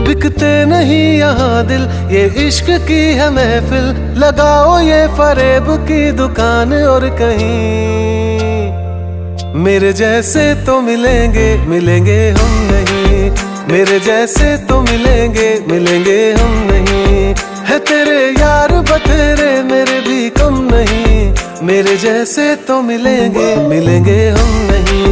बिकते नहीं यहाँ दिल, ये इश्क की है महफिल। लगाओ ये फरेब की दुकान और कहीं मेरे जैसे तो मिलेंगे, मिलेंगे हम नहीं। मेरे जैसे तो मिलेंगे, मिलेंगे हम नहीं। है तेरे यार बतेरे, मेरे भी कम नहीं। मेरे जैसे तो मिलेंगे, मिलेंगे हम नहीं।